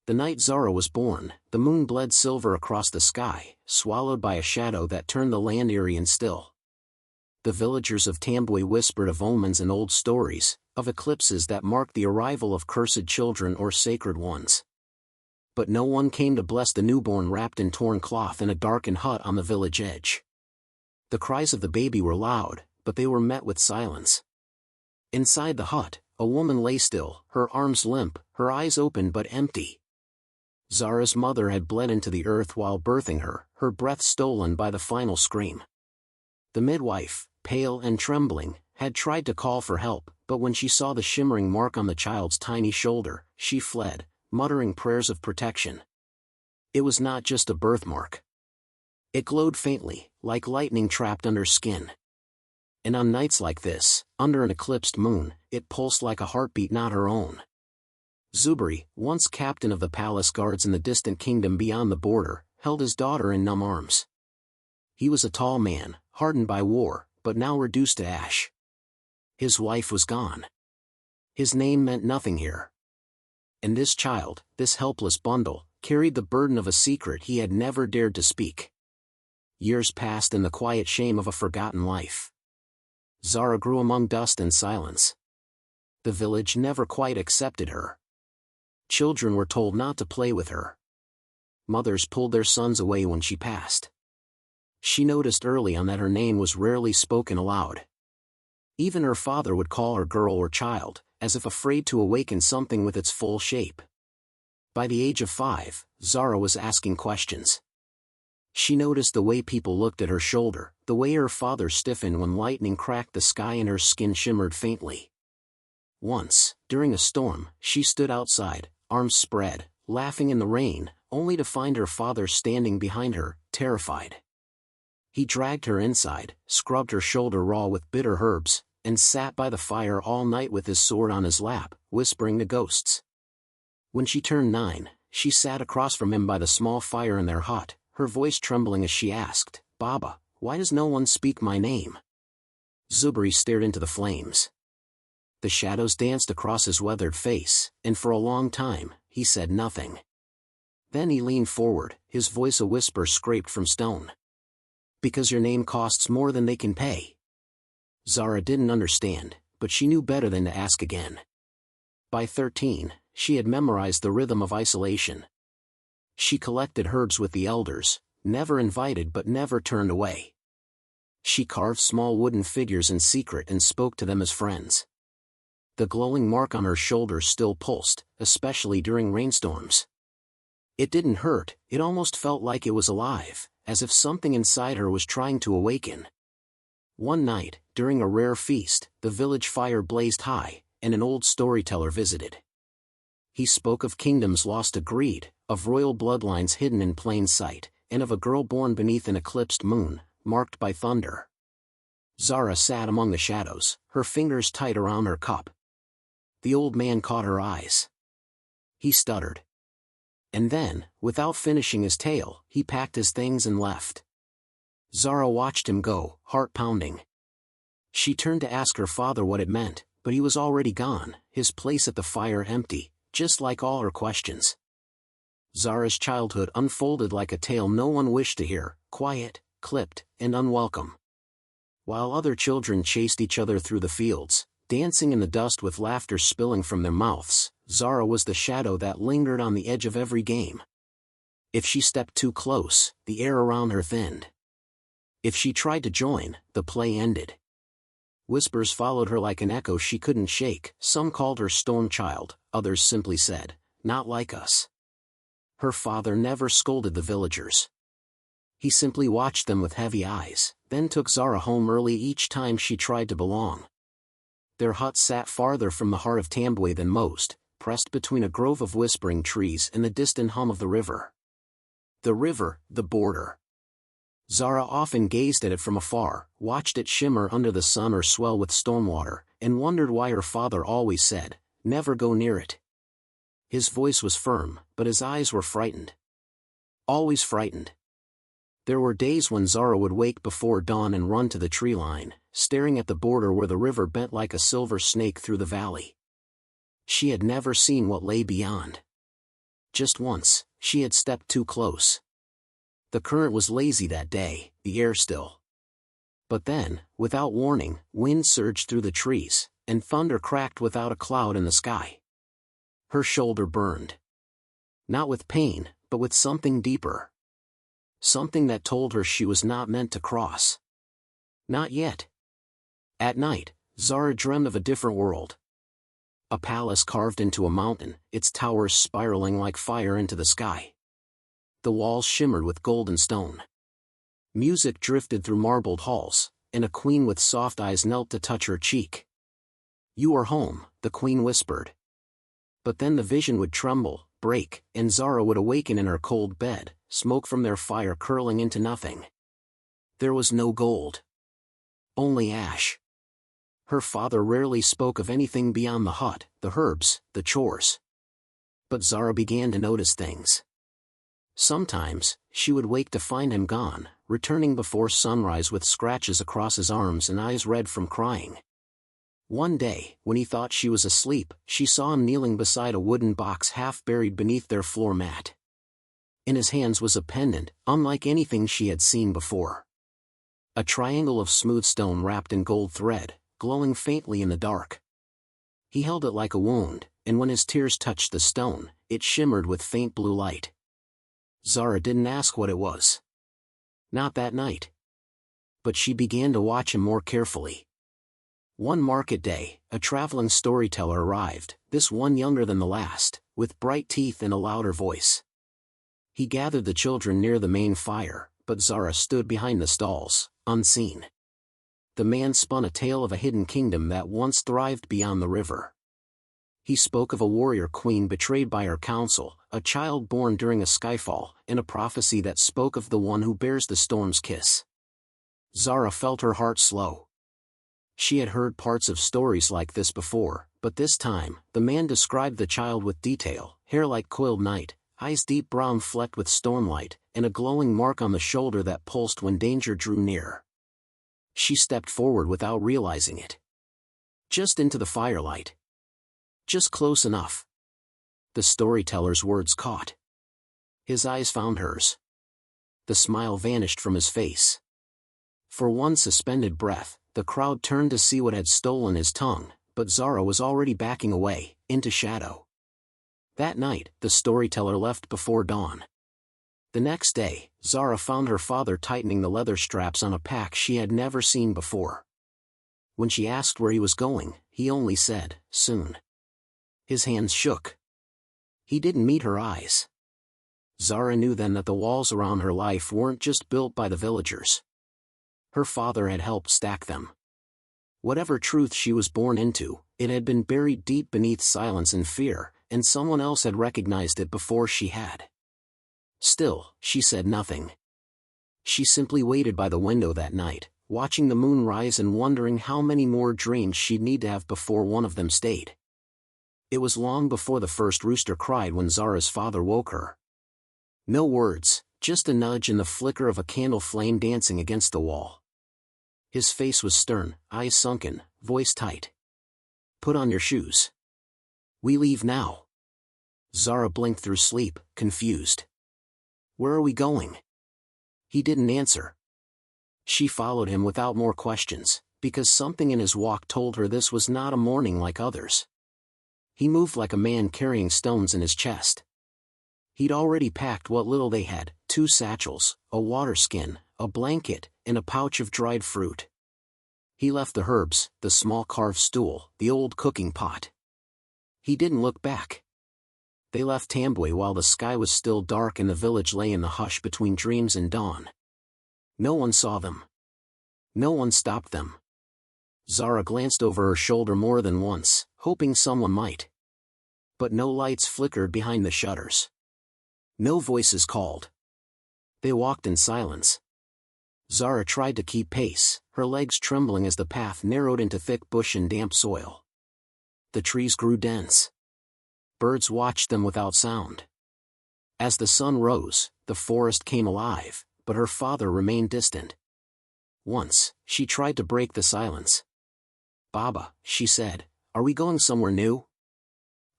The night Zara was born, the moon bled silver across the sky, swallowed by a shadow that turned the land eerie and still. The villagers of Tambwe whispered of omens and old stories, of eclipses that marked the arrival of cursed children or sacred ones. But no one came to bless the newborn wrapped in torn cloth in a darkened hut on the village edge. The cries of the baby were loud, but they were met with silence. Inside the hut, a woman lay still, her arms limp, her eyes open but empty. Zara's mother had bled into the earth while birthing her, her breath stolen by the final scream. The midwife, pale and trembling, had tried to call for help, but when she saw the shimmering mark on the child's tiny shoulder, she fled, muttering prayers of protection. It was not just a birthmark. It glowed faintly, like lightning trapped under skin. And on nights like this, under an eclipsed moon, it pulsed like a heartbeat not her own. Zubri, once captain of the palace guards in the distant kingdom beyond the border, held his daughter in numb arms. He was a tall man, hardened by war, but now reduced to ash. His wife was gone. His name meant nothing here. And this child, this helpless bundle, carried the burden of a secret he had never dared to speak. Years passed in the quiet shame of a forgotten life. Zara grew among dust and silence. The village never quite accepted her. Children were told not to play with her. Mothers pulled their sons away when she passed. She noticed early on that her name was rarely spoken aloud. Even her father would call her girl or child, as if afraid to awaken something with its full shape. By the age of 5, Zara was asking questions. She noticed the way people looked at her shoulder, the way her father stiffened when lightning cracked the sky and her skin shimmered faintly. Once, during a storm, she stood outside, arms spread, laughing in the rain, only to find her father standing behind her, terrified. He dragged her inside, scrubbed her shoulder raw with bitter herbs, and sat by the fire all night with his sword on his lap, whispering to ghosts. When she turned 9, she sat across from him by the small fire in their hut, her voice trembling as she asked, "Baba, why does no one speak my name?" Zubri stared into the flames. The shadows danced across his weathered face, and for a long time, he said nothing. Then he leaned forward, his voice a whisper scraped from stone. "Because your name costs more than they can pay." Zara didn't understand, but she knew better than to ask again. By 13, she had memorized the rhythm of isolation. She collected herbs with the elders, never invited but never turned away. She carved small wooden figures in secret and spoke to them as friends. The glowing mark on her shoulder still pulsed, especially during rainstorms. It didn't hurt, it almost felt like it was alive, as if something inside her was trying to awaken. One night, during a rare feast, the village fire blazed high, and an old storyteller visited. He spoke of kingdoms lost to greed, of royal bloodlines hidden in plain sight, and of a girl born beneath an eclipsed moon, marked by thunder. Zara sat among the shadows, her fingers tight around her cup. The old man caught her eyes. He stuttered. And then, without finishing his tale, he packed his things and left. Zara watched him go, heart pounding. She turned to ask her father what it meant, but he was already gone, his place at the fire empty, just like all her questions. Zara's childhood unfolded like a tale no one wished to hear, quiet, clipped, and unwelcome. While other children chased each other through the fields, dancing in the dust with laughter spilling from their mouths, Zara was the shadow that lingered on the edge of every game. If she stepped too close, the air around her thinned. If she tried to join, the play ended. Whispers followed her like an echo she couldn't shake. Some called her storm child, others simply said, "Not like us." Her father never scolded the villagers. He simply watched them with heavy eyes, then took Zara home early each time she tried to belong. Their hut sat farther from the heart of Tambwe than most, pressed between a grove of whispering trees and the distant hum of the river. The river, the border. Zara often gazed at it from afar, watched it shimmer under the sun or swell with stormwater, and wondered why her father always said, "Never go near it." His voice was firm, but his eyes were frightened. Always frightened. There were days when Zara would wake before dawn and run to the tree line, staring at the border where the river bent like a silver snake through the valley. She had never seen what lay beyond. Just once, she had stepped too close. The current was lazy that day, the air still. But then, without warning, wind surged through the trees, and thunder cracked without a cloud in the sky. Her shoulder burned. Not with pain, but with something deeper. Something that told her she was not meant to cross. Not yet. At night, Zara dreamed of a different world. A palace carved into a mountain, its towers spiraling like fire into the sky. The walls shimmered with golden stone. Music drifted through marbled halls, and a queen with soft eyes knelt to touch her cheek. "You are home," the queen whispered. But then the vision would tremble, break, and Zara would awaken in her cold bed, smoke from their fire curling into nothing. There was no gold. Only ash. Her father rarely spoke of anything beyond the hut, the herbs, the chores. But Zara began to notice things. Sometimes, she would wake to find him gone, returning before sunrise with scratches across his arms and eyes red from crying. One day, when he thought she was asleep, she saw him kneeling beside a wooden box half buried beneath their floor mat. In his hands was a pendant, unlike anything she had seen before. A triangle of smooth stone wrapped in gold thread, glowing faintly in the dark. He held it like a wound, and when his tears touched the stone, it shimmered with faint blue light. Zara didn't ask what it was. Not that night. But she began to watch him more carefully. One market day, a traveling storyteller arrived, this one younger than the last, with bright teeth and a louder voice. He gathered the children near the main fire, but Zara stood behind the stalls, unseen. The man spun a tale of a hidden kingdom that once thrived beyond the river. He spoke of a warrior queen betrayed by her council, a child born during a skyfall, and a prophecy that spoke of the one who bears the storm's kiss. Zara felt her heart slow. She had heard parts of stories like this before, but this time, the man described the child with detail: hair like coiled night, eyes deep brown flecked with stormlight, and a glowing mark on the shoulder that pulsed when danger drew near. She stepped forward without realizing it. Just into the firelight. Just close enough. The storyteller's words caught. His eyes found hers. The smile vanished from his face. For one suspended breath, the crowd turned to see what had stolen his tongue, but Zara was already backing away, into shadow. That night, the storyteller left before dawn. The next day, Zara found her father tightening the leather straps on a pack she had never seen before. When she asked where he was going, he only said, "Soon." His hands shook. He didn't meet her eyes. Zara knew then that the walls around her life weren't just built by the villagers. Her father had helped stack them. Whatever truth she was born into, it had been buried deep beneath silence and fear, and someone else had recognized it before she had. Still, she said nothing. She simply waited by the window that night, watching the moon rise and wondering how many more dreams she'd need to have before one of them stayed. It was long before the first rooster cried when Zara's father woke her. No words, just a nudge and the flicker of a candle flame dancing against the wall. His face was stern, eyes sunken, voice tight. "Put on your shoes. We leave now." Zara blinked through sleep, confused. "Where are we going?" He didn't answer. She followed him without more questions, because something in his walk told her this was not a morning like others. He moved like a man carrying stones in his chest. He'd already packed what little they had, 2 satchels, a water skin, a blanket, and a pouch of dried fruit. He left the herbs, the small carved stool, the old cooking pot. He didn't look back. They left Tambwe while the sky was still dark and the village lay in the hush between dreams and dawn. No one saw them. No one stopped them. Zara glanced over her shoulder more than once, hoping someone might. But no lights flickered behind the shutters. No voices called. They walked in silence. Zara tried to keep pace, her legs trembling as the path narrowed into thick bush and damp soil. The trees grew dense. Birds watched them without sound. As the sun rose, the forest came alive, but her father remained distant. Once, she tried to break the silence. "Baba," she said, "are we going somewhere new?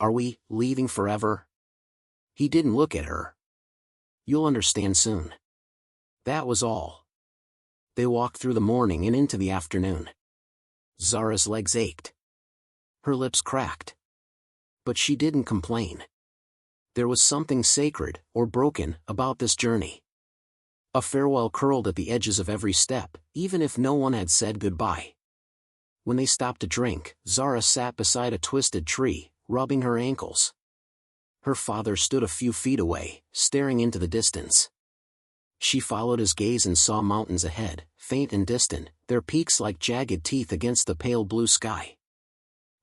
Are we leaving forever?" He didn't look at her. "You'll understand soon." That was all. They walked through the morning and into the afternoon. Zara's legs ached. Her lips cracked. But she didn't complain. There was something sacred, or broken, about this journey. A farewell curled at the edges of every step, even if no one had said goodbye. When they stopped to drink, Zara sat beside a twisted tree, rubbing her ankles. Her father stood a few feet away, staring into the distance. She followed his gaze and saw mountains ahead, faint and distant, their peaks like jagged teeth against the pale blue sky.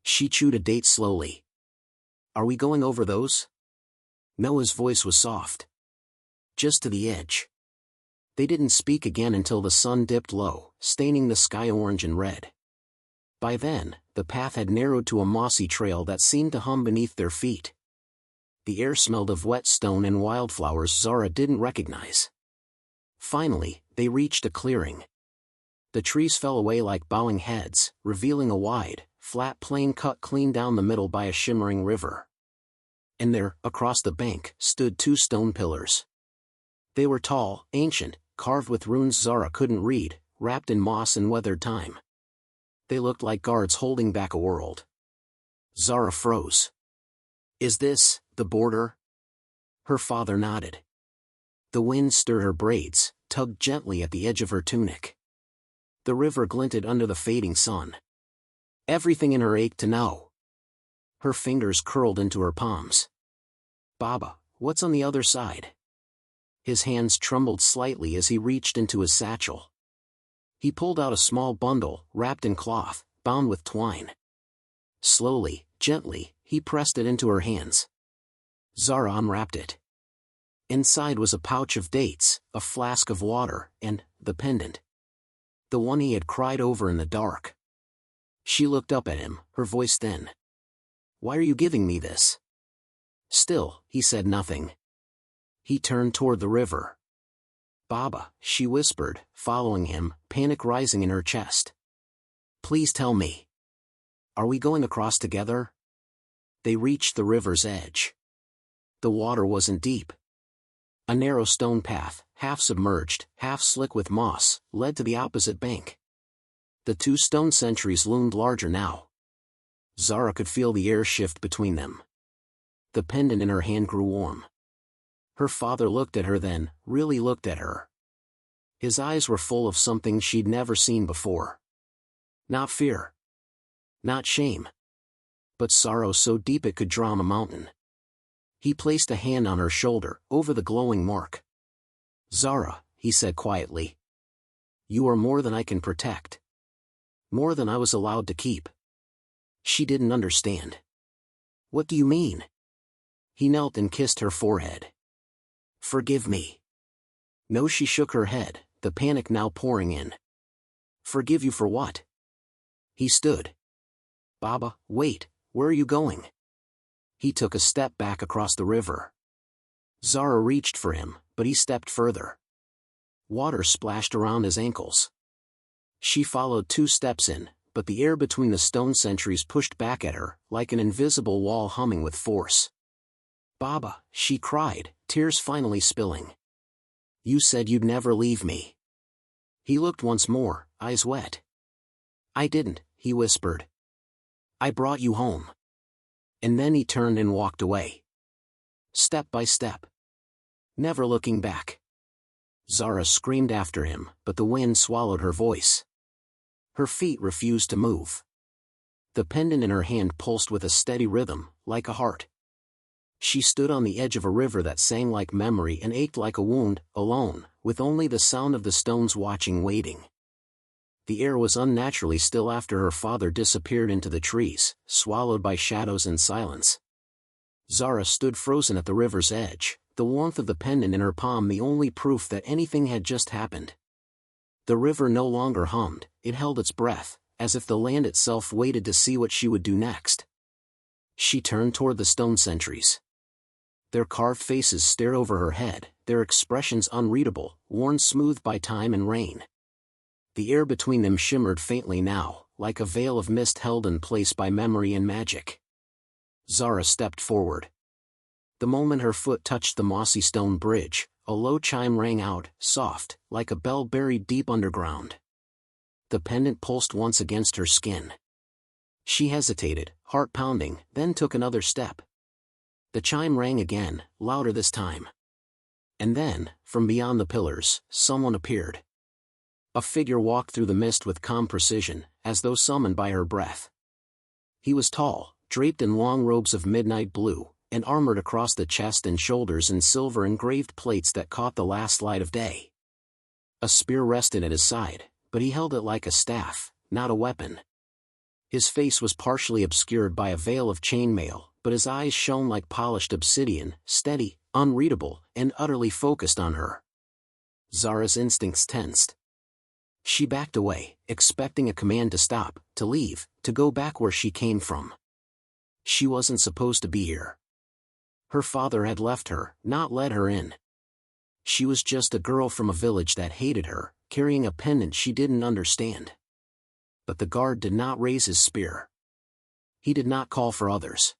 She chewed a date slowly. "Are we going over those?" Noah's voice was soft. "Just to the edge." They didn't speak again until the sun dipped low, staining the sky orange and red. By then, the path had narrowed to a mossy trail that seemed to hum beneath their feet. The air smelled of wet stone and wildflowers Zara didn't recognize. Finally, they reached a clearing. The trees fell away like bowing heads, revealing a wide, flat plain cut clean down the middle by a shimmering river. And there, across the bank, stood two stone pillars. They were tall, ancient, carved with runes Zara couldn't read, wrapped in moss and weathered time. They looked like guards holding back a world. Zara froze. "Is this the border?" Her father nodded. The wind stirred her braids, tugged gently at the edge of her tunic. The river glinted under the fading sun. Everything in her ached to know. Her fingers curled into her palms. "Baba, what's on the other side?" His hands trembled slightly as he reached into his satchel. He pulled out a small bundle, wrapped in cloth, bound with twine. Slowly, gently, he pressed it into her hands. Zara unwrapped it. Inside was a pouch of dates, a flask of water, and the pendant. The one he had cried over in the dark. She looked up at him, her voice thin. "Why are you giving me this?" Still, he said nothing. He turned toward the river. "Baba," she whispered, following him, panic rising in her chest. "Please tell me. Are we going across together?" They reached the river's edge. The water wasn't deep. A narrow stone path, half submerged, half slick with moss, led to the opposite bank. The two stone sentries loomed larger now. Zara could feel the air shift between them. The pendant in her hand grew warm. Her father looked at her then, really looked at her. His eyes were full of something she'd never seen before. Not fear. Not shame. But sorrow so deep it could drown a mountain. He placed a hand on her shoulder, over the glowing mark. "Zara," he said quietly. "You are more than I can protect. More than I was allowed to keep." She didn't understand. "What do you mean?" He knelt and kissed her forehead. "Forgive me." No, she shook her head, the panic now pouring in. "Forgive you for what?" He stood. "Baba, wait, where are you going?" He took a step back across the river. Zara reached for him, but he stepped further. Water splashed around his ankles. She followed 2 steps in, but the air between the stone sentries pushed back at her, like an invisible wall humming with force. "Baba," she cried, tears finally spilling. "You said you'd never leave me." He looked once more, eyes wet. "I didn't," he whispered. "I brought you home." And then he turned and walked away. Step by step. Never looking back. Zara screamed after him, but the wind swallowed her voice. Her feet refused to move. The pendant in her hand pulsed with a steady rhythm, like a heart. She stood on the edge of a river that sang like memory and ached like a wound, alone, with only the sound of the stones watching waiting. The air was unnaturally still after her father disappeared into the trees, swallowed by shadows and silence. Zara stood frozen at the river's edge, the warmth of the pendant in her palm the only proof that anything had just happened. The river no longer hummed, it held its breath, as if the land itself waited to see what she would do next. She turned toward the stone sentries. Their carved faces stared over her head, their expressions unreadable, worn smooth by time and rain. The air between them shimmered faintly now, like a veil of mist held in place by memory and magic. Zara stepped forward. The moment her foot touched the mossy stone bridge, a low chime rang out, soft, like a bell buried deep underground. The pendant pulsed once against her skin. She hesitated, heart pounding, then took another step. The chime rang again, louder this time. And then, from beyond the pillars, someone appeared. A figure walked through the mist with calm precision, as though summoned by her breath. He was tall, draped in long robes of midnight blue, and armored across the chest and shoulders in silver-engraved plates that caught the last light of day. A spear rested at his side, but he held it like a staff, not a weapon. His face was partially obscured by a veil of chainmail, but his eyes shone like polished obsidian, steady, unreadable, and utterly focused on her. Zara's instincts tensed. She backed away, expecting a command to stop, to leave, to go back where she came from. She wasn't supposed to be here. Her father had left her, not let her in. She was just a girl from a village that hated her, carrying a pendant she didn't understand. But the guard did not raise his spear. He did not call for others.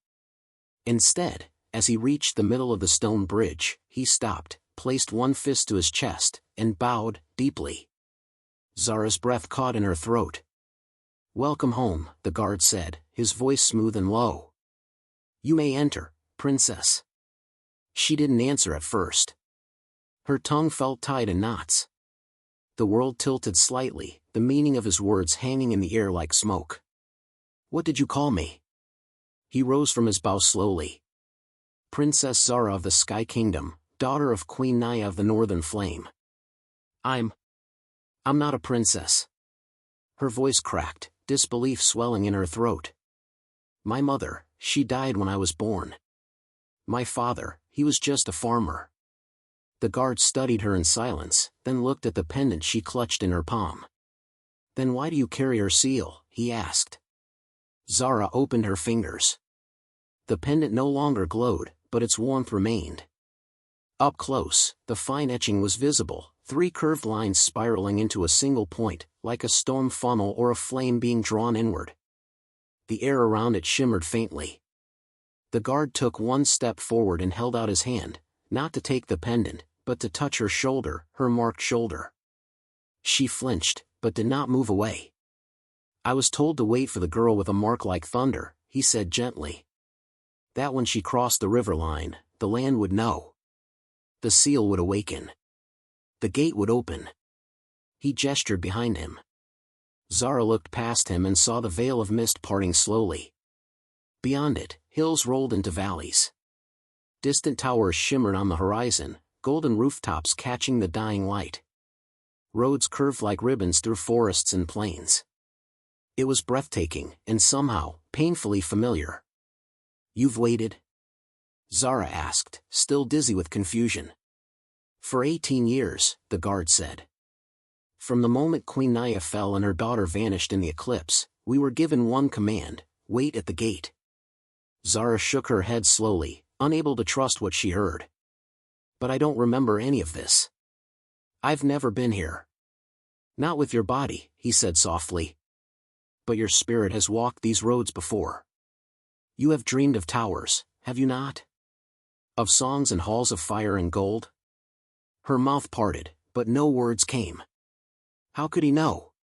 Instead, as he reached the middle of the stone bridge, he stopped, placed one fist to his chest, and bowed, deeply. Zara's breath caught in her throat. "Welcome home," the guard said, his voice smooth and low. "You may enter, princess." She didn't answer at first. Her tongue felt tied in knots. The world tilted slightly, the meaning of his words hanging in the air like smoke. "What did you call me?" He rose from his bow slowly. "Princess Zara of the Sky Kingdom, daughter of Queen Naya of the Northern Flame." I'm not a princess." Her voice cracked, disbelief swelling in her throat. "My mother, she died when I was born. My father, he was just a farmer." The guard studied her in silence, then looked at the pendant she clutched in her palm. "Then why do you carry her seal?" he asked. Zara opened her fingers. The pendant no longer glowed, but its warmth remained. Up close, the fine etching was visible, 3 curved lines spiraling into a single point, like a storm funnel or a flame being drawn inward. The air around it shimmered faintly. The guard took one step forward and held out his hand, not to take the pendant, but to touch her shoulder, her marked shoulder. She flinched, but did not move away. "I was told to wait for the girl with a mark like thunder," he said gently. "That when she crossed the river line, the land would know. The seal would awaken. The gate would open." He gestured behind him. Zara looked past him and saw the veil of mist parting slowly. Beyond it, hills rolled into valleys. Distant towers shimmered on the horizon, golden rooftops catching the dying light. Roads curved like ribbons through forests and plains. It was breathtaking, and somehow, painfully familiar. "You've waited?" Zara asked, still dizzy with confusion. "For 18 years, the guard said. From the moment Queen Naya fell and her daughter vanished in the eclipse, we were given one command: wait at the gate." Zara shook her head slowly, unable to trust what she heard. "But I don't remember any of this. I've never been here." "Not with your body," he said softly. "But your spirit has walked these roads before. You have dreamed of towers, have you not? Of songs and halls of fire and gold?" Her mouth parted, but no words came. How could he know?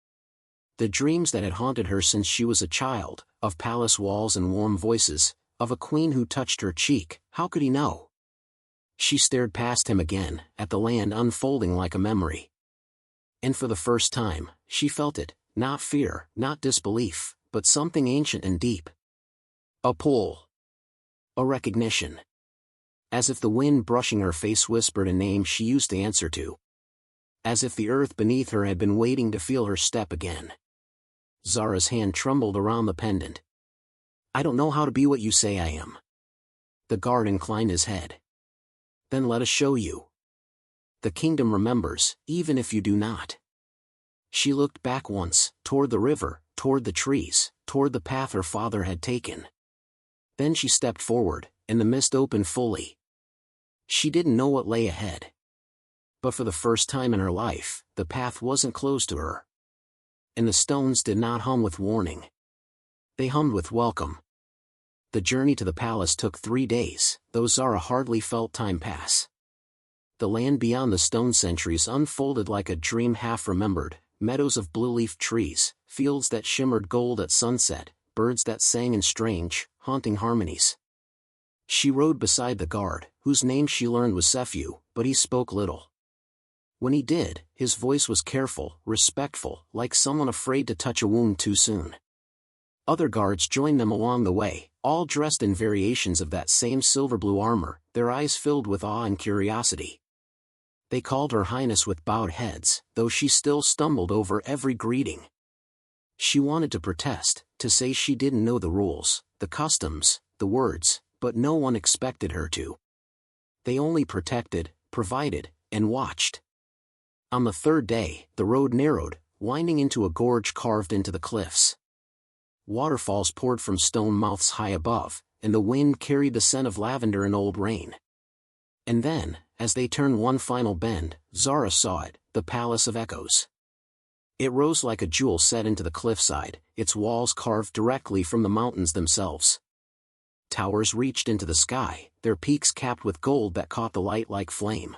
The dreams that had haunted her since she was a child, of palace walls and warm voices, of a queen who touched her cheek, how could he know? She stared past him again, at the land unfolding like a memory. And for the first time, she felt it, not fear, not disbelief, but something ancient and deep. A pull. A recognition. As if the wind brushing her face whispered a name she used to answer to. As if the earth beneath her had been waiting to feel her step again. Zara's hand trembled around the pendant. "I don't know how to be what you say I am." The guard inclined his head. "Then let us show you. The kingdom remembers, even if you do not." She looked back once, toward the river, toward the trees, toward the path her father had taken. Then she stepped forward, and the mist opened fully. She didn't know what lay ahead. But for the first time in her life, the path wasn't closed to her. And the stones did not hum with warning. They hummed with welcome. The journey to the palace took 3 days, though Zara hardly felt time pass. The land beyond the stone sentries unfolded like a dream half-remembered, meadows of blue-leaf trees, fields that shimmered gold at sunset, birds that sang in strange, haunting harmonies. She rode beside the guard, whose name she learned was Sephew, but he spoke little. When he did, his voice was careful, respectful, like someone afraid to touch a wound too soon. Other guards joined them along the way, all dressed in variations of that same silver-blue armor, their eyes filled with awe and curiosity. They called her Highness with bowed heads, though she still stumbled over every greeting. She wanted to protest, to say she didn't know the rules, the customs, the words, but no one expected her to. They only protected, provided, and watched. On the 3rd day, the road narrowed, winding into a gorge carved into the cliffs. Waterfalls poured from stone mouths high above, and the wind carried the scent of lavender and old rain. And then, as they turned one final bend, Zara saw it, the Palace of Echoes. It rose like a jewel set into the cliffside, its walls carved directly from the mountains themselves. Towers reached into the sky, their peaks capped with gold that caught the light like flame.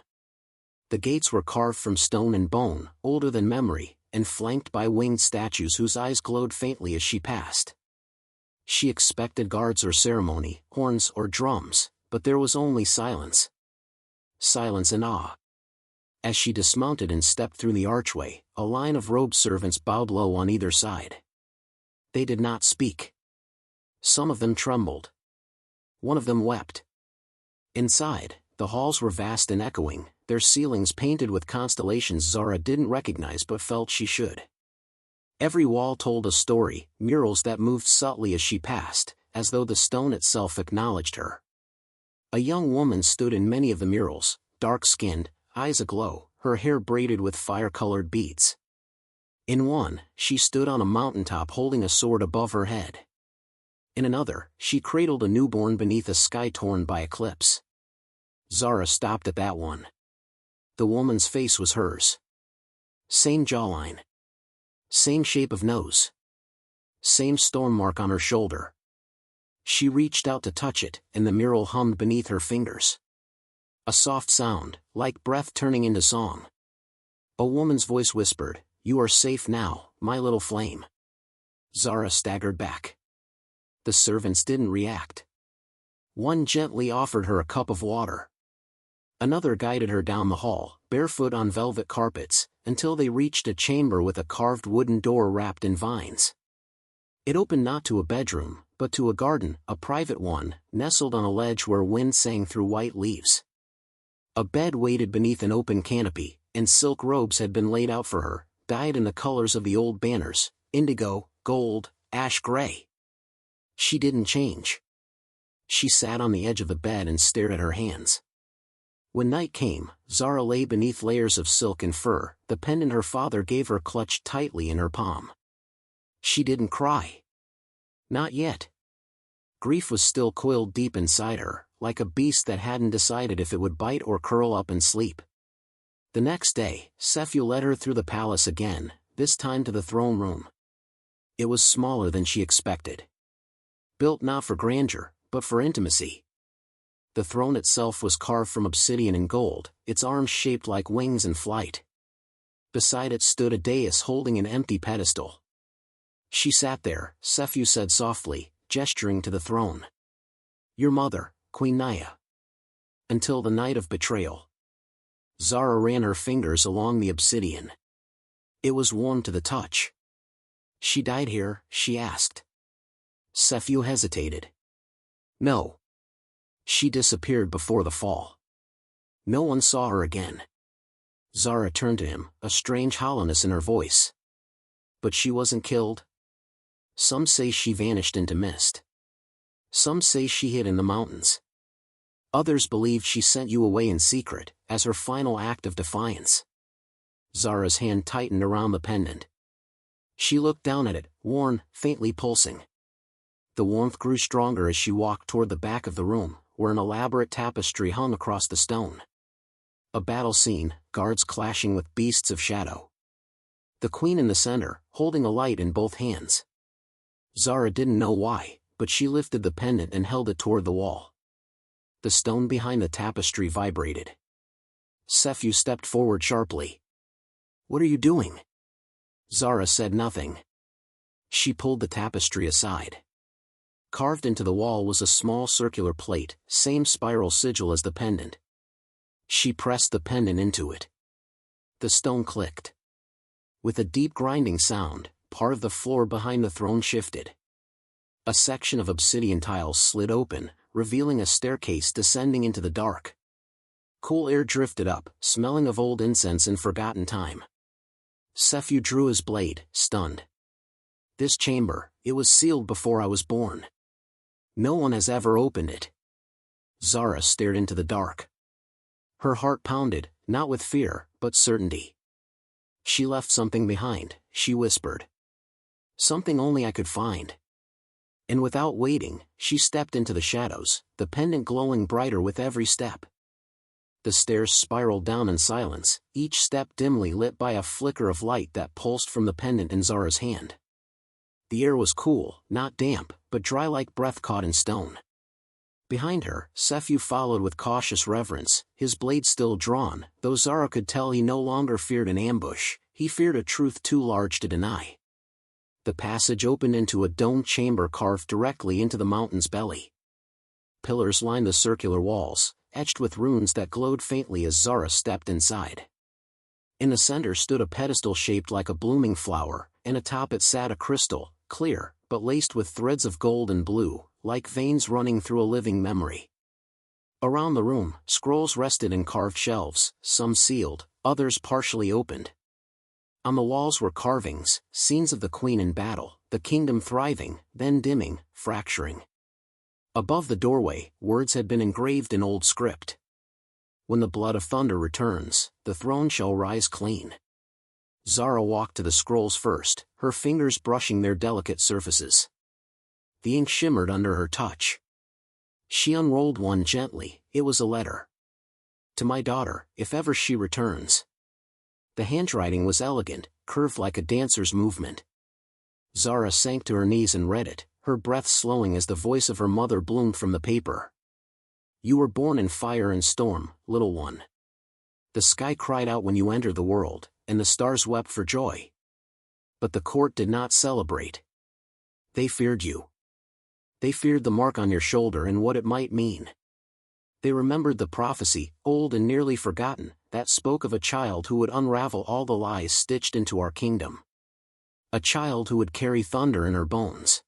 The gates were carved from stone and bone, older than memory, and flanked by winged statues whose eyes glowed faintly as she passed. She expected guards or ceremony, horns or drums, but there was only silence. Silence and awe. As she dismounted and stepped through the archway, a line of robed servants bowed low on either side. They did not speak. Some of them trembled. One of them wept. Inside, the halls were vast and echoing, their ceilings painted with constellations Zara didn't recognize but felt she should. Every wall told a story, murals that moved subtly as she passed, as though the stone itself acknowledged her. A young woman stood in many of the murals, dark-skinned, eyes aglow, her hair braided with fire-colored beads. In one, she stood on a mountaintop holding a sword above her head. In another, she cradled a newborn beneath a sky torn by eclipse. Zara stopped at that one. The woman's face was hers. Same jawline. Same shape of nose. Same storm mark on her shoulder. She reached out to touch it, and the mural hummed beneath her fingers. A soft sound, like breath turning into song. A woman's voice whispered, "You are safe now, my little flame." Zara staggered back. The servants didn't react. One gently offered her a cup of water. Another guided her down the hall, barefoot on velvet carpets, until they reached a chamber with a carved wooden door wrapped in vines. It opened not to a bedroom, but to a garden, a private one, nestled on a ledge where wind sang through white leaves. A bed waited beneath an open canopy, and silk robes had been laid out for her, dyed in the colors of the old banners, indigo, gold, ash gray. She didn't change. She sat on the edge of the bed and stared at her hands. When night came, Zara lay beneath layers of silk and fur, the pendant her father gave her clutched tightly in her palm. She didn't cry. Not yet. Grief was still coiled deep inside her, like a beast that hadn't decided if it would bite or curl up and sleep. The next day, Sephew led her through the palace again, this time to the throne room. It was smaller than she expected. Built not for grandeur, but for intimacy. The throne itself was carved from obsidian and gold, its arms shaped like wings in flight. Beside it stood a dais holding an empty pedestal. She sat there, Sephew said softly, gesturing to the throne. "Your mother, Queen Naya." Until the night of betrayal. Zara ran her fingers along the obsidian. It was warm to the touch. "She died here?" she asked. Sephew hesitated. "No. She disappeared before the fall. No one saw her again." Zara turned to him, a strange hollowness in her voice. "But she wasn't killed?" "Some say she vanished into mist. Some say she hid in the mountains. Others believe she sent you away in secret, as her final act of defiance." Zara's hand tightened around the pendant. She looked down at it, worn, faintly pulsing. The warmth grew stronger as she walked toward the back of the room, where an elaborate tapestry hung across the stone. A battle scene, guards clashing with beasts of shadow. The queen in the center, holding a light in both hands. Zara didn't know why, but she lifted the pendant and held it toward the wall. The stone behind the tapestry vibrated. Sephew stepped forward sharply. "What are you doing?" Zara said nothing. She pulled the tapestry aside. Carved into the wall was a small circular plate, same spiral sigil as the pendant. She pressed the pendant into it. The stone clicked. With a deep grinding sound, part of the floor behind the throne shifted. A section of obsidian tiles slid open, revealing a staircase descending into the dark. Cool air drifted up, smelling of old incense and forgotten time. Sephew drew his blade, stunned. "This chamber, it was sealed before I was born. No one has ever opened it." Zara stared into the dark. Her heart pounded, not with fear, but certainty. "She left something behind," she whispered. "Something only I could find." And without waiting, she stepped into the shadows, the pendant glowing brighter with every step. The stairs spiraled down in silence, each step dimly lit by a flicker of light that pulsed from the pendant in Zara's hand. The air was cool, not damp, but dry like breath caught in stone. Behind her, Sephew followed with cautious reverence, his blade still drawn, though Zara could tell he no longer feared an ambush, he feared a truth too large to deny. The passage opened into a domed chamber carved directly into the mountain's belly. Pillars lined the circular walls, etched with runes that glowed faintly as Zara stepped inside. In the center stood a pedestal shaped like a blooming flower, and atop it sat a crystal, clear, but laced with threads of gold and blue, like veins running through a living memory. Around the room, scrolls rested in carved shelves, some sealed, others partially opened. On the walls were carvings, scenes of the queen in battle, the kingdom thriving, then dimming, fracturing. Above the doorway, words had been engraved in old script. "When the blood of thunder returns, the throne shall rise clean." Zara walked to the scrolls first, her fingers brushing their delicate surfaces. The ink shimmered under her touch. She unrolled one gently. It was a letter. "To my daughter, if ever she returns." The handwriting was elegant, curved like a dancer's movement. Zara sank to her knees and read it, her breath slowing as the voice of her mother bloomed from the paper. "You were born in fire and storm, little one. The sky cried out when you entered the world, and the stars wept for joy. But the court did not celebrate. They feared you. They feared the mark on your shoulder and what it might mean. They remembered the prophecy, old and nearly forgotten, that spoke of a child who would unravel all the lies stitched into our kingdom. A child who would carry thunder in her bones."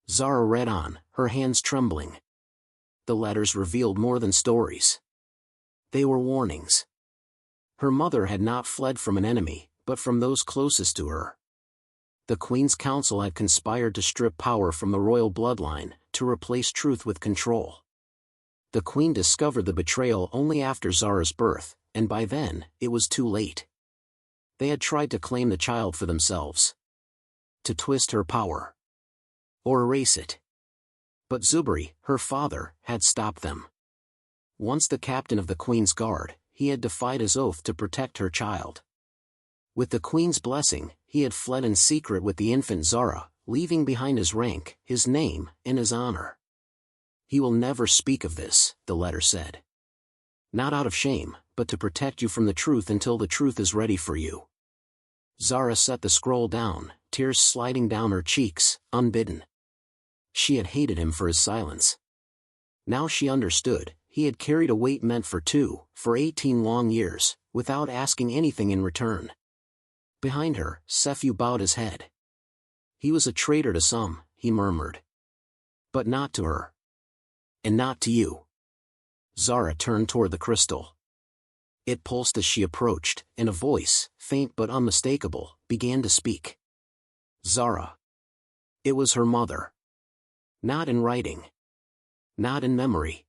Zara read on, her hands trembling. The letters revealed more than stories. They were warnings. Her mother had not fled from an enemy, but from those closest to her. The Queen's Council had conspired to strip power from the royal bloodline, to replace truth with control. The Queen discovered the betrayal only after Zara's birth, and by then, it was too late. They had tried to claim the child for themselves. To twist her power. Or erase it. But Zubri, her father, had stopped them. Once the captain of the Queen's Guard, he had defied his oath to protect her child. With the Queen's blessing, he had fled in secret with the infant Zara, leaving behind his rank, his name, and his honor. "He will never speak of this," the letter said. "Not out of shame, but to protect you from the truth until the truth is ready for you." Zara set the scroll down, tears sliding down her cheeks, unbidden. She had hated him for his silence. Now she understood, he had carried a weight meant for two, for 18 long years, without asking anything in return. Behind her, Sephew bowed his head. "He was a traitor to some," he murmured. "But not to her. And not to you." Zara turned toward the crystal. It pulsed as she approached, and a voice, faint but unmistakable, began to speak. Zara. It was her mother. Not in writing. Not in memory.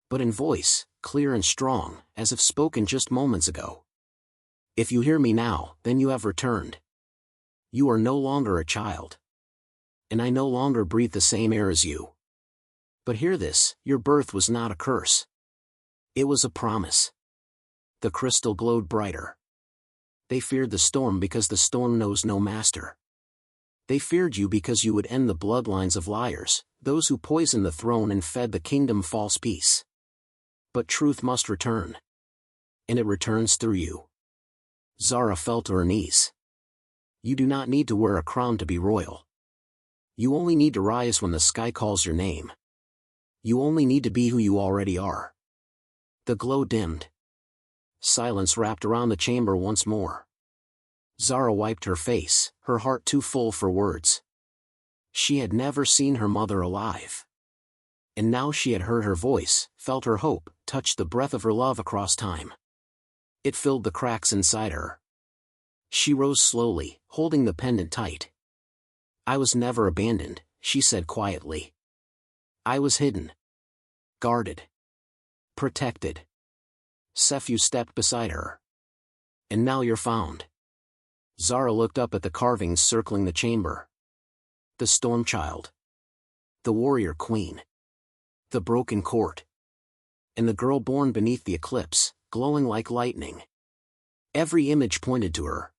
But in voice, clear and strong, as if spoken just moments ago. "If you hear me now, then you have returned. You are no longer a child. And I no longer breathe the same air as you. But hear this, your birth was not a curse. It was a promise." The crystal glowed brighter. "They feared the storm because the storm knows no master. They feared you because you would end the bloodlines of liars, those who poisoned the throne and fed the kingdom false peace. But truth must return. And it returns through you. Zara fell to her knees. You do not need to wear a crown to be royal. You only need to rise when the sky calls your name. You only need to be who you already are. The glow dimmed. Silence wrapped around the chamber once more. Zara wiped her face, her heart too full for words. She had never seen her mother alive. And now she had heard her voice, felt her hope, touched the breath of her love across time. It filled the cracks inside her. She rose slowly, holding the pendant tight. I was never abandoned, she said quietly. I was hidden. Guarded. Protected. Sephu stepped beside her. And now you're found. Zara looked up at the carvings circling the chamber. The storm child. The warrior queen. The broken court. And the girl born beneath the eclipse, glowing like lightning. Every image pointed to her.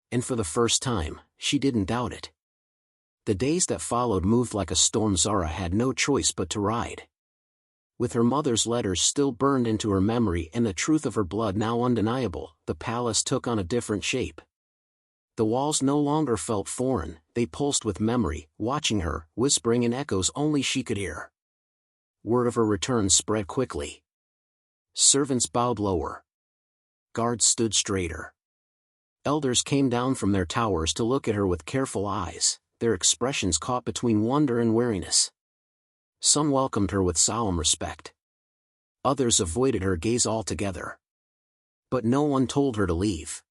And for the first time, she didn't doubt it. The days that followed moved like a storm. Zara had no choice but to ride. With her mother's letters still burned into her memory and the truth of her blood now undeniable, the palace took on a different shape. The walls no longer felt foreign, they pulsed with memory, watching her, whispering in echoes only she could hear. Word of her return spread quickly. Servants bowed lower. Guards stood straighter. Elders came down from their towers to look at her with careful eyes, their expressions caught between wonder and weariness. Some welcomed her with solemn respect. Others avoided her gaze altogether. But no one told her to leave.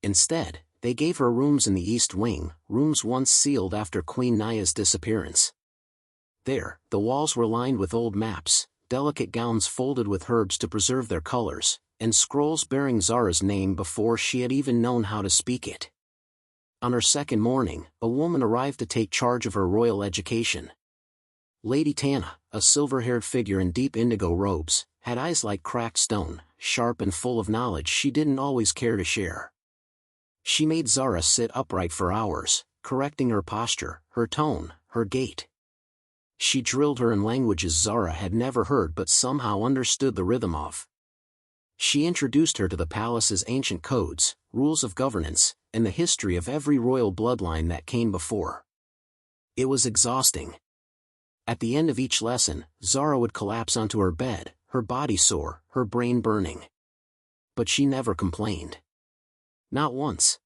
Instead, they gave her rooms in the East Wing, rooms once sealed after Queen Naya's disappearance. There, the walls were lined with old maps, delicate gowns folded with herbs to preserve their colors, and scrolls bearing Zara's name before she had even known how to speak it. On her second morning, a woman arrived to take charge of her royal education. Lady Tana, a silver-haired figure in deep indigo robes, had eyes like cracked stone, sharp and full of knowledge she didn't always care to share. She made Zara sit upright for hours, correcting her posture, her tone, her gait. She drilled her in languages Zara had never heard but somehow understood the rhythm of. She introduced her to the palace's ancient codes, rules of governance, and the history of every royal bloodline that came before. It was exhausting. At the end of each lesson, Zara would collapse onto her bed, her body sore, her brain burning. But she never complained. Not once.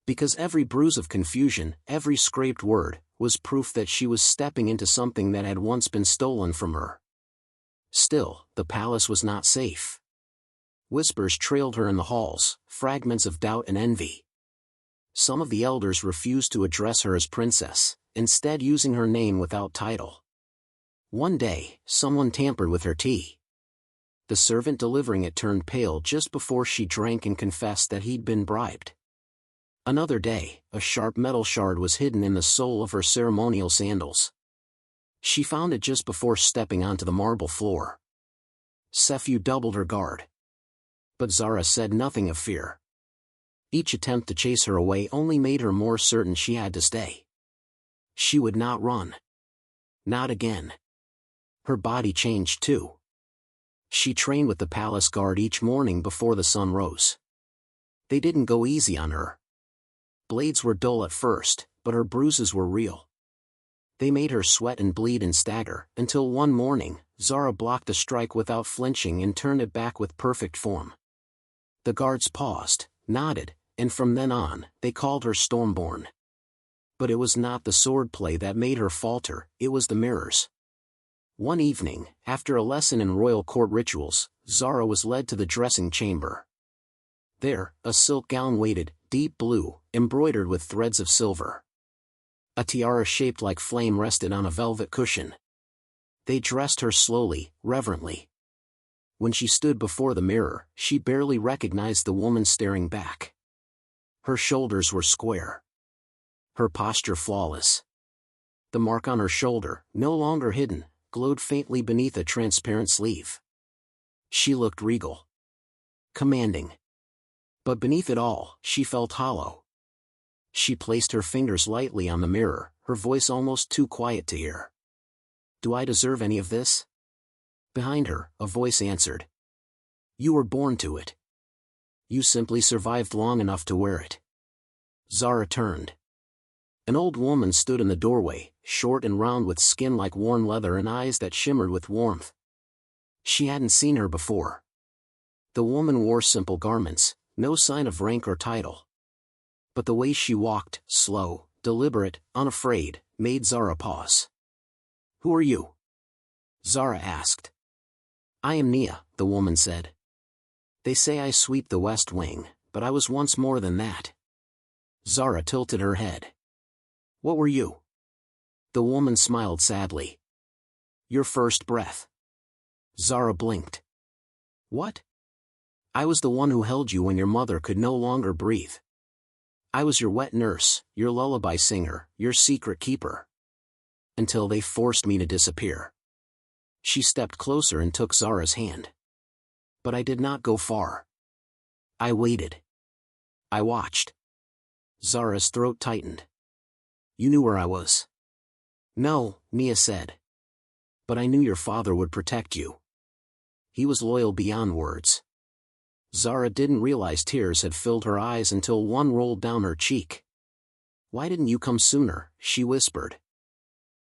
Because every bruise of confusion, every scraped word, was proof that she was stepping into something that had once been stolen from her. Still, the palace was not safe. Whispers trailed her in the halls, fragments of doubt and envy. Some of the elders refused to address her as princess, instead using her name without title. One day, someone tampered with her tea. The servant delivering it turned pale just before she drank and confessed that he'd been bribed. Another day, a sharp metal shard was hidden in the sole of her ceremonial sandals. She found it just before stepping onto the marble floor. Sephu doubled her guard. But Zara said nothing of fear. Each attempt to chase her away only made her more certain she had to stay. She would not run. Not again. Her body changed too. She trained with the palace guard each morning before the sun rose. They didn't go easy on her. Blades were dull at first, but her bruises were real. They made her sweat and bleed and stagger, until one morning, Zara blocked a strike without flinching and turned it back with perfect form. The guards paused, nodded, and from then on, they called her Stormborn. But it was not the swordplay that made her falter, it was the mirrors. One evening, after a lesson in royal court rituals, Zara was led to the dressing chamber. There, a silk gown waited, deep blue, embroidered with threads of silver. A tiara shaped like flame rested on a velvet cushion. They dressed her slowly, reverently. When she stood before the mirror, she barely recognized the woman staring back. Her shoulders were square. Her posture flawless. The mark on her shoulder, no longer hidden, glowed faintly beneath a transparent sleeve. She looked regal. Commanding. But beneath it all, she felt hollow. She placed her fingers lightly on the mirror, her voice almost too quiet to hear. Do I deserve any of this? Behind her, a voice answered. You were born to it. You simply survived long enough to wear it. Zara turned. An old woman stood in the doorway, short and round with skin like worn leather and eyes that shimmered with warmth. She hadn't seen her before. The woman wore simple garments, no sign of rank or title. But the way she walked, slow, deliberate, unafraid, made Zara pause. Who are you? Zara asked. I am Nia, the woman said. They say I sweep the West Wing, but I was once more than that. Zara tilted her head. What were you? The woman smiled sadly. Your first breath. Zara blinked. What? I was the one who held you when your mother could no longer breathe. I was your wet nurse, your lullaby singer, your secret keeper. Until they forced me to disappear. She stepped closer and took Zara's hand. But I did not go far. I waited. I watched. Zara's throat tightened. You knew where I was. No, Nia said. But I knew your father would protect you. He was loyal beyond words. Zara didn't realize tears had filled her eyes until one rolled down her cheek. Why didn't you come sooner? She whispered.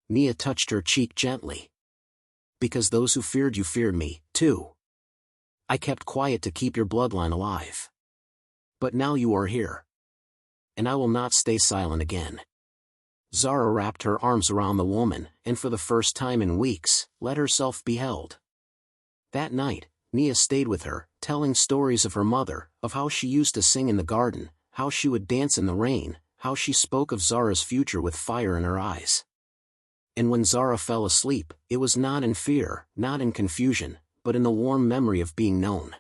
Nia touched her cheek gently. Because those who feared you feared me, too. I kept quiet to keep your bloodline alive. But now you are here. And I will not stay silent again. Zara wrapped her arms around the woman, and for the first time in weeks, let herself be held. That night, Nia stayed with her, telling stories of her mother, of how she used to sing in the garden, how she would dance in the rain, how she spoke of Zara's future with fire in her eyes. And when Zara fell asleep, it was not in fear, not in confusion, but in the warm memory of being known.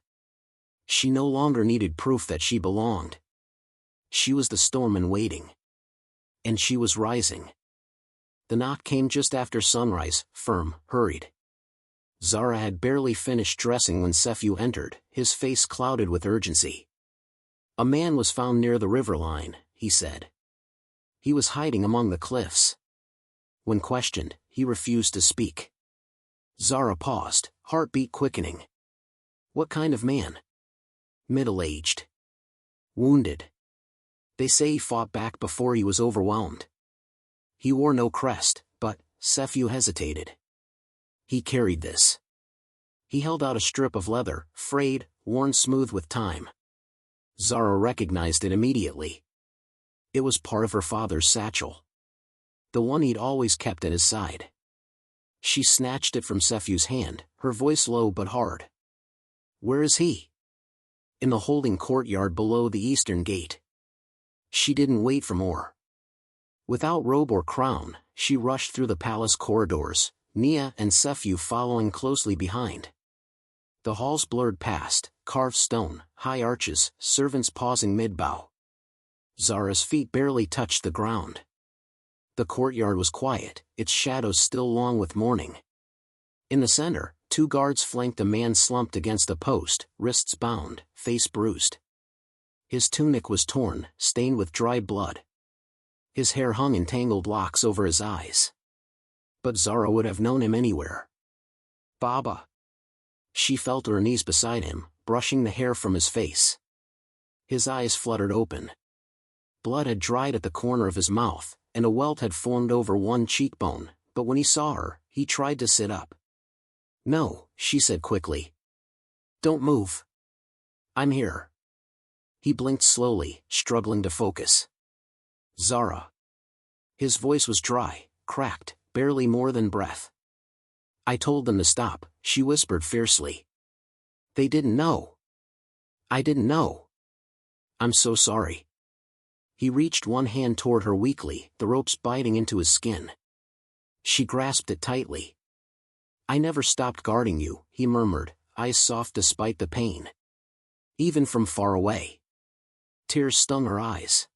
She no longer needed proof that she belonged. She was the storm in waiting. And she was rising. The knock came just after sunrise, firm, hurried. Zara had barely finished dressing when Sephew entered, his face clouded with urgency. A man was found near the river line, he said. He was hiding among the cliffs. When questioned, he refused to speak. Zara paused, heartbeat quickening. What kind of man? Middle-aged. Wounded. They say he fought back before he was overwhelmed. He wore no crest, but, Sephew hesitated. He carried this. He held out a strip of leather, frayed, worn smooth with time. Zara recognized it immediately. It was part of her father's satchel. The one he'd always kept at his side. She snatched it from Sephew's hand, her voice low but hard. Where is he? In the holding courtyard below the eastern gate. She didn't wait for more. Without robe or crown, she rushed through the palace corridors, Nia and Sephew following closely behind. The halls blurred past, carved stone, high arches, servants pausing mid-bow. Zara's feet barely touched the ground. The courtyard was quiet, its shadows still long with mourning. In the center, two guards flanked a man slumped against a post, wrists bound, face bruised. His tunic was torn, stained with dried blood. His hair hung in tangled locks over his eyes. But Zara would have known him anywhere. Baba. She fell to her knees beside him, brushing the hair from his face. His eyes fluttered open. Blood had dried at the corner of his mouth, and a welt had formed over one cheekbone, but when he saw her, he tried to sit up. No, she said quickly. Don't move. I'm here. He blinked slowly, struggling to focus. Zara. His voice was dry, cracked, barely more than breath. I told them to stop, she whispered fiercely. They didn't know. I didn't know. I'm so sorry. He reached one hand toward her weakly, the ropes biting into his skin. She grasped it tightly. I never stopped guarding you, he murmured, eyes soft despite the pain. Even from far away. Tears stung her eyes.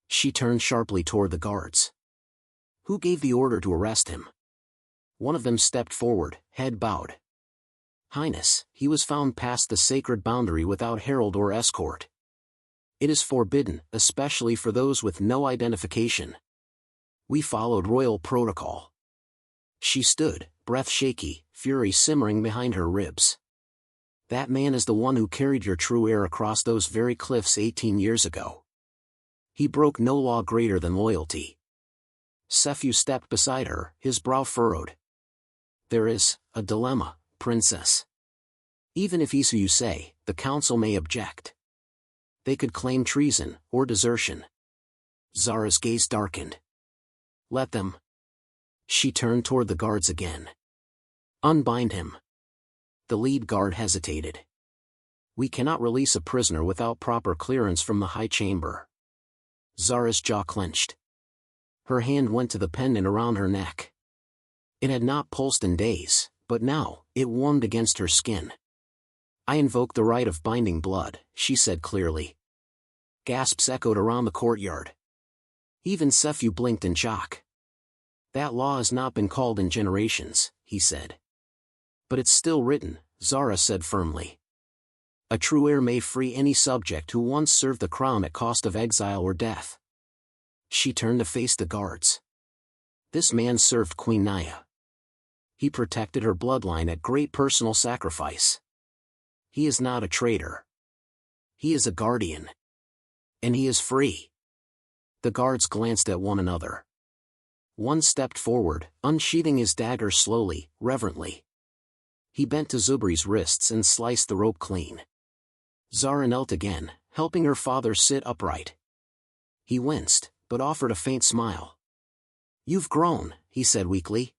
She turned sharply toward the guards. Who gave the order to arrest him? One of them stepped forward, head bowed. Highness, he was found past the sacred boundary without herald or escort. It is forbidden, especially for those with no identification. We followed royal protocol. She stood, breath shaky, fury simmering behind her ribs. That man is the one who carried your true heir across those very cliffs 18 years ago. He broke no law greater than loyalty. Sephew stepped beside her, his brow furrowed. There is a dilemma, princess. Even if he's who you say, the council may object. They could claim treason, or desertion. Zara's gaze darkened. Let them. She turned toward the guards again. Unbind him. The lead guard hesitated. We cannot release a prisoner without proper clearance from the high chamber. Zara's jaw clenched. Her hand went to the pendant around her neck. It had not pulsed in days, but now, it warmed against her skin. I invoke the right of binding blood, she said clearly. Gasps echoed around the courtyard. Even Sephew blinked in shock. That law has not been called in generations, he said. But it's still written, Zara said firmly. A true heir may free any subject who once served the crown at cost of exile or death. She turned to face the guards. This man served Queen Naya. He protected her bloodline at great personal sacrifice. He is not a traitor. He is a guardian. And he is free. The guards glanced at one another. One stepped forward, unsheathing his dagger slowly, reverently. He bent to Zubri's wrists and sliced the rope clean. Zara knelt again, helping her father sit upright. He winced, but offered a faint smile. You've grown, he said weakly.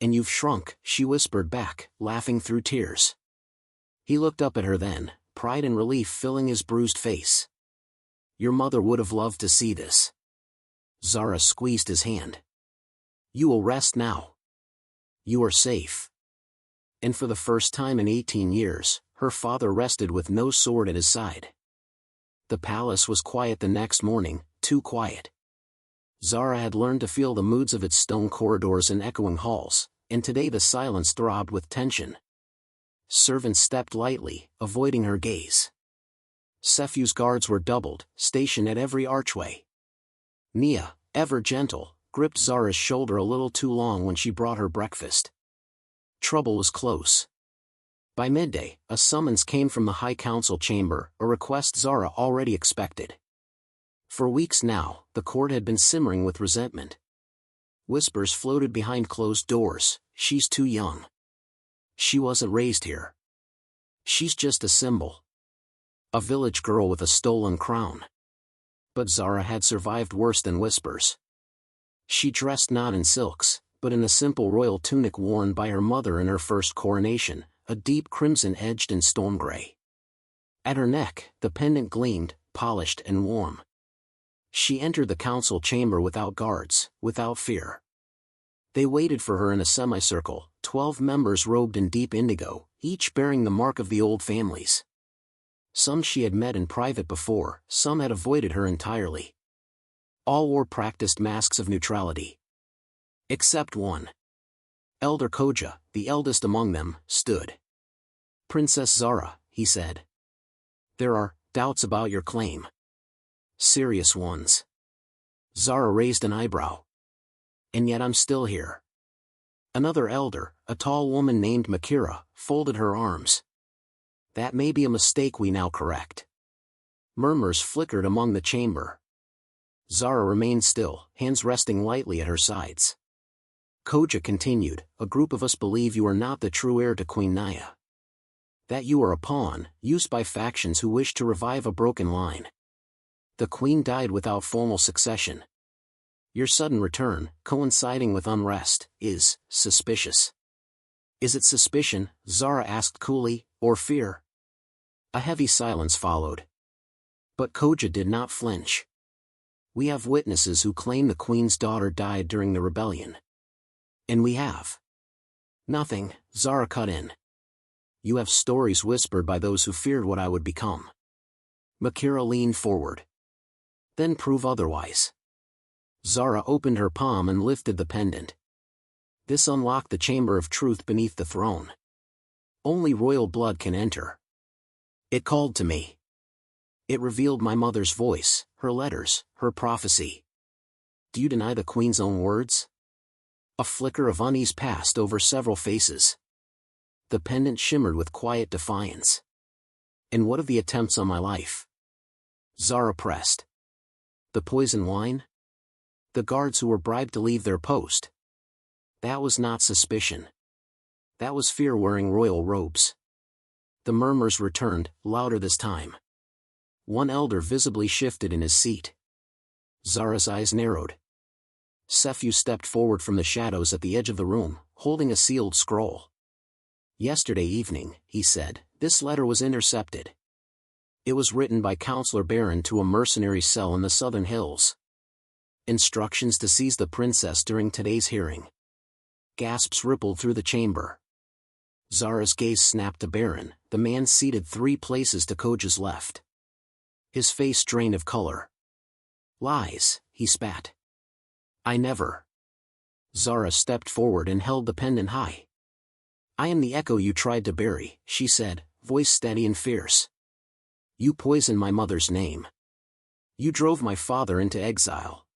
And you've shrunk, she whispered back, laughing through tears. He looked up at her then, pride and relief filling his bruised face. Your mother would have loved to see this. Zara squeezed his hand. You will rest now. You are safe. And for the first time in 18 years, her father rested with no sword at his side. The palace was quiet the next morning, too quiet. Zara had learned to feel the moods of its stone corridors and echoing halls, and today the silence throbbed with tension. Servants stepped lightly, avoiding her gaze. Sephew's guards were doubled, stationed at every archway. Nia, ever gentle, gripped Zara's shoulder a little too long when she brought her breakfast. Trouble was close. By midday, a summons came from the High Council chamber, a request Zara already expected. For weeks now, the court had been simmering with resentment. Whispers floated behind closed doors, she's too young. She wasn't raised here. She's just a symbol. A village girl with a stolen crown. But Zara had survived worse than whispers. She dressed not in silks, but in the simple royal tunic worn by her mother in her first coronation, a deep crimson edged in storm gray. At her neck, the pendant gleamed, polished and warm. She entered the council chamber without guards, without fear. They waited for her in a semicircle, 12 members robed in deep indigo, each bearing the mark of the old families. Some she had met in private before, some had avoided her entirely. All wore practiced masks of neutrality. Except one. Elder Koja, the eldest among them, stood. Princess Zara, he said. There are doubts about your claim. Serious ones. Zara raised an eyebrow. And yet I'm still here. Another elder, a tall woman named Makira, folded her arms. That may be a mistake we now correct. Murmurs flickered among the chamber. Zara remained still, hands resting lightly at her sides. Koja continued, a group of us believe you are not the true heir to Queen Naya. That you are a pawn, used by factions who wish to revive a broken line. The queen died without formal succession. Your sudden return, coinciding with unrest, is suspicious. Is it suspicion, Zara asked coolly, or fear? A heavy silence followed. But Koja did not flinch. We have witnesses who claim the queen's daughter died during the rebellion. And we have. Nothing, Zara cut in. You have stories whispered by those who feared what I would become. Makira leaned forward. Then prove otherwise. Zara opened her palm and lifted the pendant. This unlocked the chamber of truth beneath the throne. Only royal blood can enter. It called to me. It revealed my mother's voice, her letters, her prophecy. Do you deny the queen's own words? A flicker of unease passed over several faces. The pendant shimmered with quiet defiance. And what of the attempts on my life? Zara pressed. The poison wine? The guards who were bribed to leave their post? That was not suspicion. That was fear wearing royal robes. The murmurs returned, louder this time. One elder visibly shifted in his seat. Zara's eyes narrowed. Sephew stepped forward from the shadows at the edge of the room, holding a sealed scroll. Yesterday evening, he said, this letter was intercepted. It was written by Counselor Baron to a mercenary cell in the southern hills. Instructions to seize the princess during today's hearing. Gasps rippled through the chamber. Zara's gaze snapped to Baron, the man seated 3 places to Koja's left. His face drained of color. Lies, he spat. I never. Zara stepped forward and held the pendant high. I am the echo you tried to bury, she said, voice steady and fierce. You poisoned my mother's name. You drove my father into exile.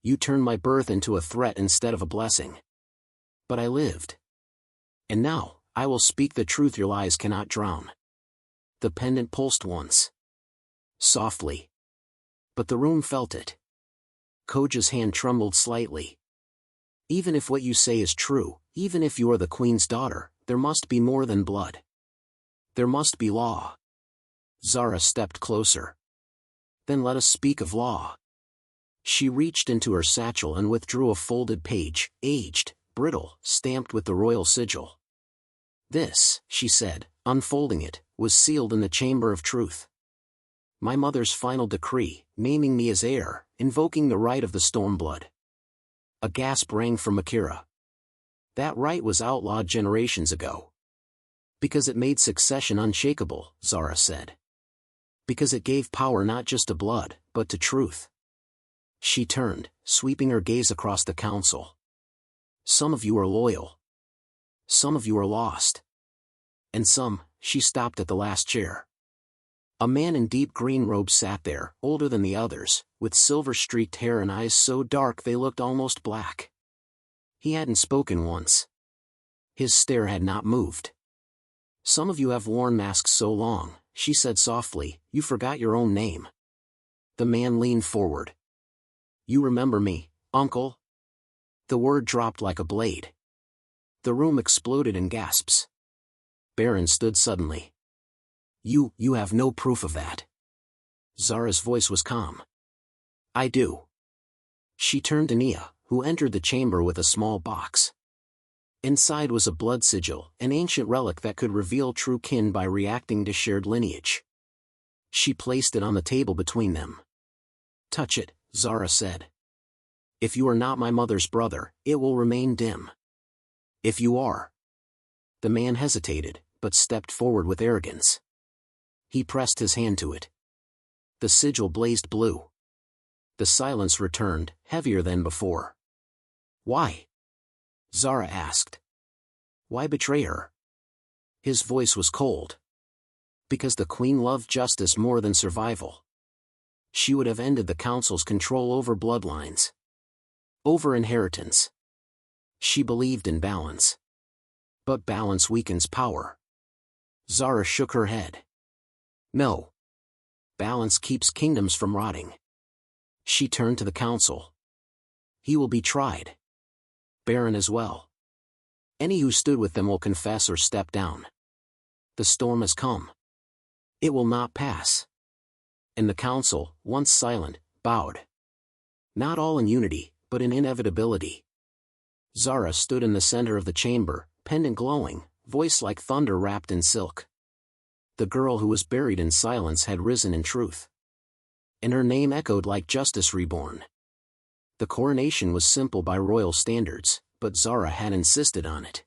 You turned my birth into a threat instead of a blessing. But I lived. And now, I will speak the truth your lies cannot drown. The pendant pulsed once. Softly. But the room felt it. Koja's hand trembled slightly. Even if what you say is true, even if you are the queen's daughter, there must be more than blood. There must be law. Zara stepped closer. Then let us speak of law. She reached into her satchel and withdrew a folded page, aged, brittle, stamped with the royal sigil. This, she said, unfolding it, was sealed in the chamber of truth. My mother's final decree, naming me as heir, invoking the right of the Stormblood. A gasp rang from Akira. That right was outlawed generations ago. Because it made succession unshakable, Zara said. Because it gave power not just to blood, but to truth. She turned, sweeping her gaze across the council. Some of you are loyal. Some of you are lost. And some, she stopped at the last chair. A man in deep green robes sat there, older than the others, with silver-streaked hair and eyes so dark they looked almost black. He hadn't spoken once. His stare had not moved. Some of you have worn masks so long, she said softly, you forgot your own name. The man leaned forward. You remember me, uncle? The word dropped like a blade. The room exploded in gasps. Baron stood suddenly. You have no proof of that. Zara's voice was calm. I do. She turned to Nia, who entered the chamber with a small box. Inside was a blood sigil, an ancient relic that could reveal true kin by reacting to shared lineage. She placed it on the table between them. Touch it, Zara said. If you are not my mother's brother, it will remain dim. If you are. The man hesitated, but stepped forward with arrogance. He pressed his hand to it. The sigil blazed blue. The silence returned, heavier than before. Why? Zara asked. Why betray her? His voice was cold. Because the queen loved justice more than survival. She would have ended the council's control over bloodlines. Over inheritance. She believed in balance. But balance weakens power. Zara shook her head. No. Balance keeps kingdoms from rotting. She turned to the council. He will be tried. Baron as well. Any who stood with them will confess or step down. The storm has come. It will not pass. And the council, once silent, bowed. Not all in unity, but in inevitability. Zara stood in the center of the chamber, pendant glowing, voice like thunder wrapped in silk. The girl who was buried in silence had risen in truth. And her name echoed like justice reborn. The coronation was simple by royal standards, but Zara had insisted on it.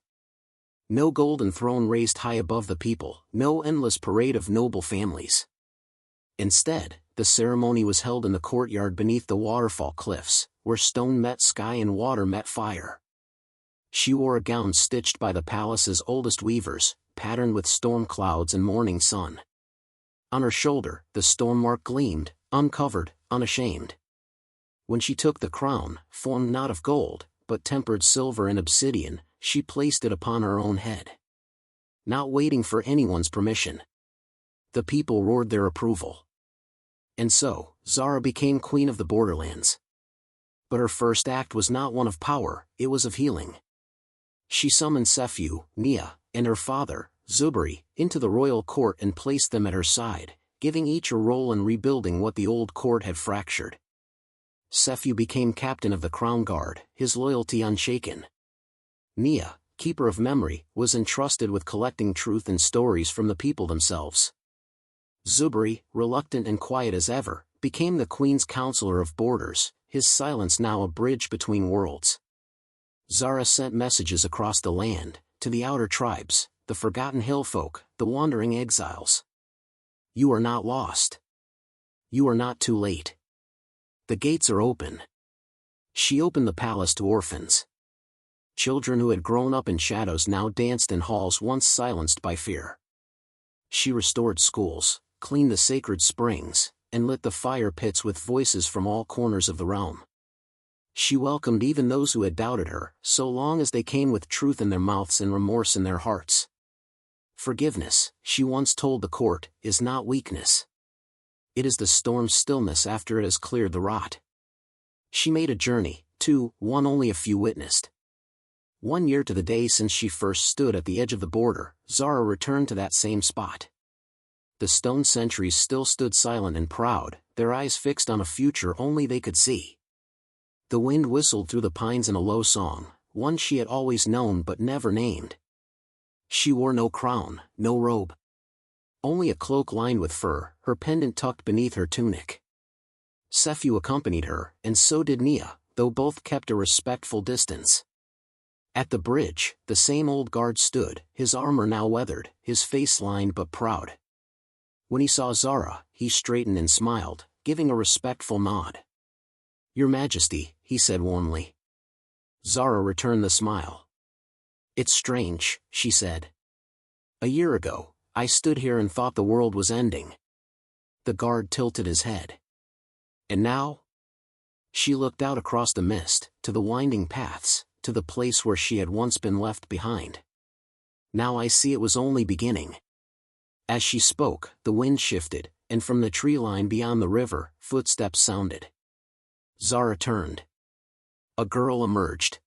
No golden throne raised high above the people, no endless parade of noble families. Instead, the ceremony was held in the courtyard beneath the waterfall cliffs, where stone met sky and water met fire. She wore a gown stitched by the palace's oldest weavers, patterned with storm clouds and morning sun. On her shoulder, the storm mark gleamed, uncovered, unashamed. When she took the crown, formed not of gold, but tempered silver and obsidian, she placed it upon her own head. Not waiting for anyone's permission. The people roared their approval. And so, Zara became queen of the borderlands. But her first act was not one of power, it was of healing. She summoned Sefu, Nia, and her father, Zubri, into the royal court and placed them at her side, giving each a role in rebuilding what the old court had fractured. Sefu became captain of the crown guard, his loyalty unshaken. Nia, keeper of memory, was entrusted with collecting truth and stories from the people themselves. Zubri, reluctant and quiet as ever, became the queen's counselor of borders, his silence now a bridge between worlds. Zara sent messages across the land, to the outer tribes, the forgotten hillfolk, the wandering exiles. You are not lost. You are not too late. The gates are open. She opened the palace to orphans. Children who had grown up in shadows now danced in halls once silenced by fear. She restored schools, cleaned the sacred springs, and lit the fire pits with voices from all corners of the realm. She welcomed even those who had doubted her, so long as they came with truth in their mouths and remorse in their hearts. Forgiveness, she once told the court, is not weakness. It is the storm's stillness after it has cleared the rot. She made a journey, one only a few witnessed. 1 year to the day since she first stood at the edge of the border, Zara returned to that same spot. The stone sentries still stood silent and proud, their eyes fixed on a future only they could see. The wind whistled through the pines in a low song, one she had always known but never named. She wore no crown, no robe. Only a cloak lined with fur, her pendant tucked beneath her tunic. Sefu accompanied her, and so did Nia, though both kept a respectful distance. At the bridge, the same old guard stood, his armor now weathered, his face lined but proud. When he saw Zara, he straightened and smiled, giving a respectful nod. "Your Majesty," he said warmly. Zara returned the smile. "It's strange," she said. "A year ago, I stood here and thought the world was ending." The guard tilted his head. "And now?" She looked out across the mist, to the winding paths, to the place where she had once been left behind. "Now I see it was only beginning." As she spoke, the wind shifted, and from the tree line beyond the river, footsteps sounded. Zara turned. A girl emerged.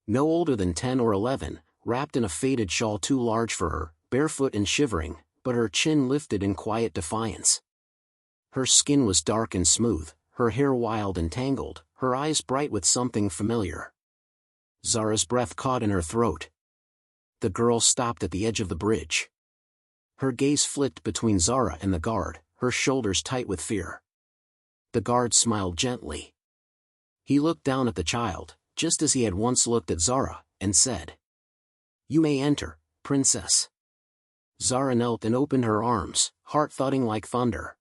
No older than 10 or 11, wrapped in a faded shawl too large for her, barefoot and shivering, but her chin lifted in quiet defiance. Her skin was dark and smooth, her hair wild and tangled, her eyes bright with something familiar. Zara's breath caught in her throat. The girl stopped at the edge of the bridge. Her gaze flicked between Zara and the guard, her shoulders tight with fear. The guard smiled gently. He looked down at the child, just as he had once looked at Zara, and said, "You may enter, princess." Zara knelt and opened her arms, heart thudding like thunder.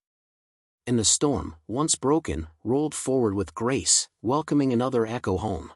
And the storm, once broken, rolled forward with grace, welcoming another echo home.